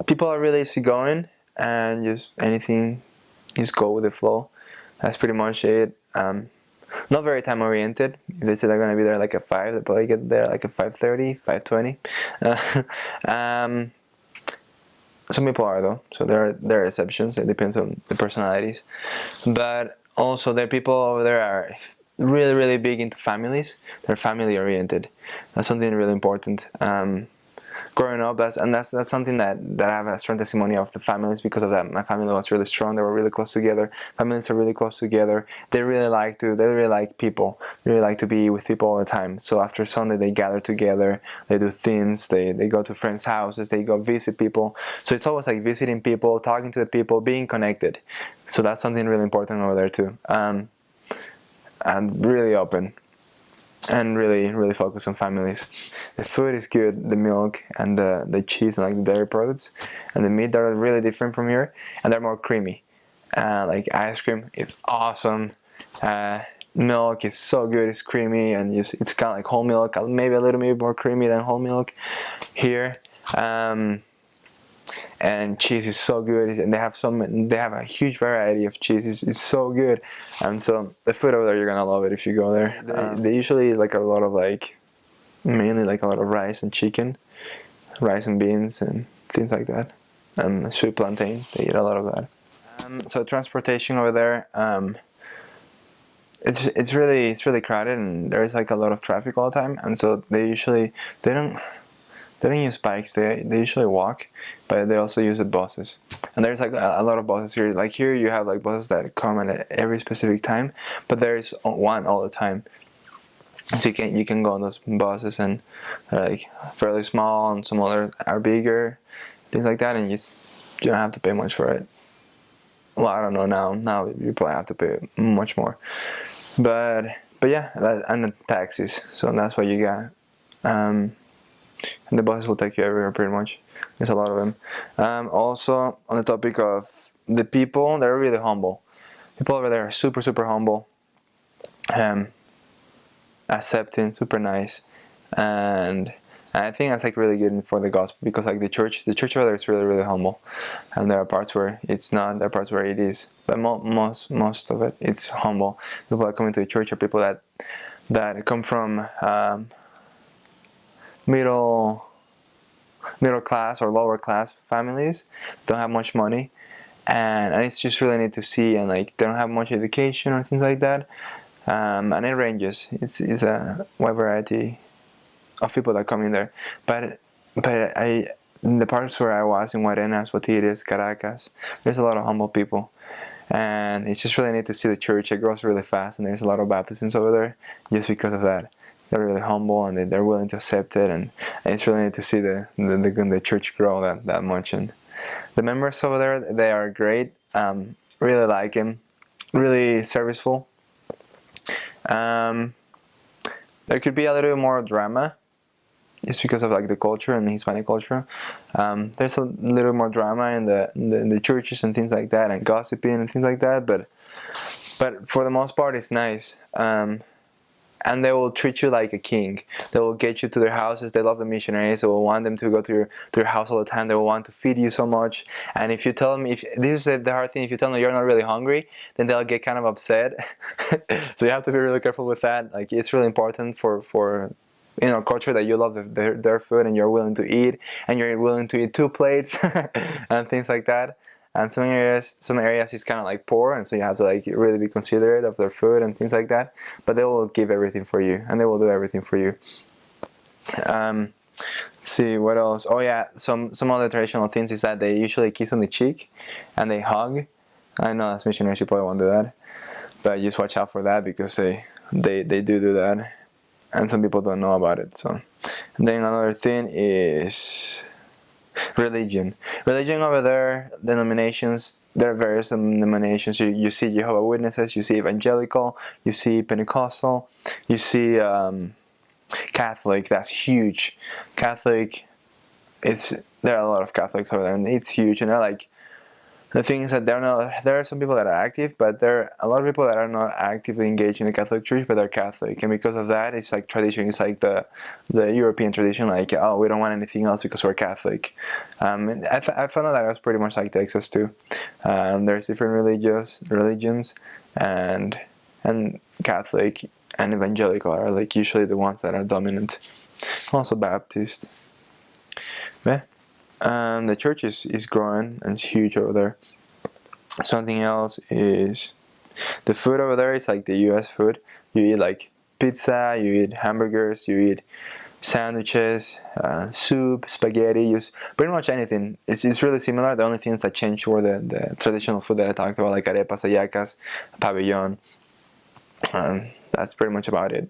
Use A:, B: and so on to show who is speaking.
A: people are really easygoing and just anything, just go with the flow. That's pretty much it. Not very time oriented. If they say they're gonna be there like at 5, they probably get there like at 5:30, 5:20. Um, some people are though, so there are exceptions. It depends on the personalities, but also there are people over there are really big into families. They're family oriented. That's something really important. Growing up, that's something that I have a strong testimony of the families. Because of that, my family was really strong. They were really close together. Families are really close together. They really like people. They really like to be with people all the time. So after Sunday, they gather together. They do things. They go to friends' houses. They go visit people. So it's always like visiting people, talking to the people, being connected. So that's something really important over there too. And really open. And really focus on families. The food is good, the milk and the cheese and like the dairy products and the meat are really different from here, and they're more creamy. Like ice cream, it's awesome. Milk is so good, it's creamy, and it's kind of like whole milk, maybe a little bit more creamy than whole milk here. And cheese is so good, and they have a huge variety of cheese. It's so good. And so the food over there, you're gonna love it if you go there. They usually like a lot of mainly like a lot of rice and chicken, rice and beans and things like that, and sweet plantain. They eat a lot of that. So transportation over there, it's really crowded, and there's like a lot of traffic all the time. And so they don't use bikes. They usually walk, but they also use the buses. And there's like a lot of buses here. Like here, you have like buses that come at every specific time, but there's one all the time. So you can go on those buses, and they're like fairly small, and some other are bigger, things like that, and you don't have to pay much for it. Well, I don't know now. Now you probably have to pay much more. But yeah, and the taxis. So that's what you got. And the buses will take you everywhere pretty much. There's a lot of them. Also, on the topic of the people, they're really humble. People over there are super humble, accepting, super nice, and I think that's like really good for the gospel, because like the church over there is really humble, and there are parts where it's not. There are parts where it is, but most of it, it's humble. People that come into the church are people that come from middle class or lower class families, don't have much money, and it's just really neat to see, and like they don't have much education or things like that, and it ranges. It's a wide variety of people that come in there, but in the parts where I was in Guarenas, Guatires, Caracas, there's a lot of humble people, and it's just really neat to see the church. It grows really fast, and there's a lot of baptisms over there just because of that. They're really humble, and they're willing to accept it, and it's really neat to see the church grow that much. And the members over there, they are great. Really like him, really serviceful. There could be a little bit more drama, just because of like the culture and the Hispanic culture. There's a little more drama in the churches and things like that, and gossiping and things like that. But for the most part, it's nice. And they will treat you like a king. They will get you to their houses. They love the missionaries. They will want them to go to your house all the time. They will want to feed you so much. And if you tell them, if this is the hard thing, if you tell them you're not really hungry, then they'll get kind of upset. So you have to be really careful with that. Like, it's really important for culture that you love their food, and you're willing to eat, and you're willing to eat 2 plates and things like that. And some areas is kind of like poor, and so you have to like really be considerate of their food and things like that. But they will give everything for you, and they will do everything for you. Let's see what else. Oh yeah, some other traditional things is that they usually kiss on the cheek, and they hug. I know as missionaries you probably won't do that, but just watch out for that, because they do that, and some people don't know about it. So, and then another thing is religion over there. Denominations, there are various denominations. You see Jehovah's Witnesses, you see Evangelical, you see Pentecostal, you see Catholic. That's huge. Catholic, there are a lot of Catholics over there, and it's huge, and they're like The thing is that there are some people that are active, but there are a lot of people that are not actively engaged in the Catholic Church, but they're Catholic, and because of that, it's like tradition. It's like the European tradition, like, oh, we don't want anything else because we're Catholic. And I found that was pretty much like Texas too. There's different religions, and Catholic and evangelical are like usually the ones that are dominant. Also Baptist. Yeah. The church is growing and it's huge over there. Something else is the food over there is like the US food. You eat like pizza, you eat hamburgers, you eat sandwiches, soup, spaghetti, use pretty much anything. It's really similar. The only things that change were the traditional food that I talked about, like arepas, hallacas, pabellon. That's pretty much about it.